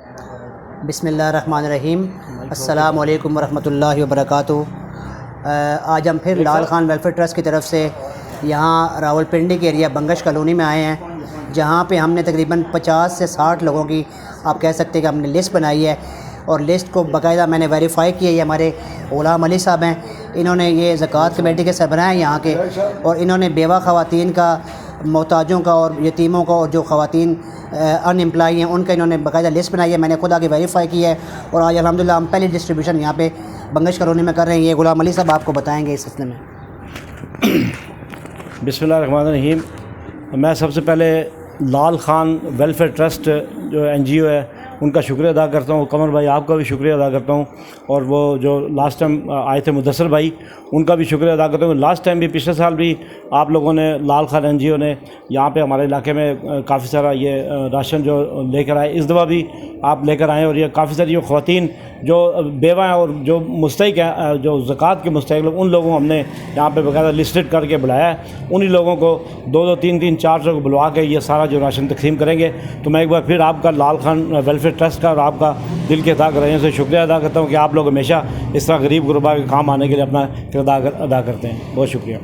बिस्मिल्लाहिर्रहमानिर्रहीम। अस्सलामु अलैकुम वरहमतुल्लाहि वबरकातुहू। आज हम फिर लाल खान वेलफेयर ट्रस्ट की तरफ से यहाँ रावलपिंडी के एरिया बंगश कॉलोनी में आए हैं, जहाँ पे हमने तकरीबन 50 से 60 लोगों की आप कह सकते हैं कि हमने लिस्ट बनाई है और लिस्ट को बाकायदा मैंने वेरीफाई किया। ये हमारे ग़ुलाम अली साहब हैं, इन्होंने ये ज़कात कमेटी के सरबराह हैं यहाँ के, और इन्होंने बेवा ख़वातीन का, मोहताजों का और यतीमों का और जो ख़वातीन अनएम्प्लॉय हैं उनका इन्होंने बाकायदा लिस्ट बनाई है। मैंने खुद आगे वेरीफाई किया है और आज अल्हम्दुलिल्लाह हम पहली डिस्ट्रीब्यूशन यहाँ पे बंगश कॉलोनी में कर रहे हैं। ये ग़ुलाम अली साहब आपको बताएंगे इस सिलसिले में। बिस्मिल्लाहिर्रहमानिर्रहीम। मैं सबसे पहले लाल खान वेलफेयर ट्रस्ट जो NGO है उनका शुक्रिया अदा करता हूँ। कमर भाई आपका भी शुक्रिया अदा करता हूँ, और वो जो लास्ट टाइम आए थे मुदस्सर भाई उनका भी शुक्रिया अदा करता हूँ। लास्ट टाइम भी, पिछले साल भी आप लोगों ने, लाल खान NGO ने यहाँ पे हमारे इलाके में काफ़ी सारा ये राशन जो लेकर आए, इस दफ़ा भी आप लेकर आए। और ये काफ़ी सारी जो ख़वातीन जो बेवा हैं और जो मुस्तहिक हैं, जो ज़कात के मुस्तहिक लोग, उन लोगों को हमने यहाँ पे बाकायदा लिस्टेड करके बुलाया है। उन्हीं लोगों को 2-2, 3-3, 400 को बुलवा के ये सारा जो राशन तकसीम करेंगे। तो मैं एक बार फिर आपका लाल खान वेलफेयर ट्रस्ट का और आपका दिल के तहे से शुक्रिया अदा करता हूँ कि आप लोग हमेशा इस तरह गरीब गुरबा के काम आने के लिए अपना किरदार अदा करते हैं। बहुत शुक्रिया।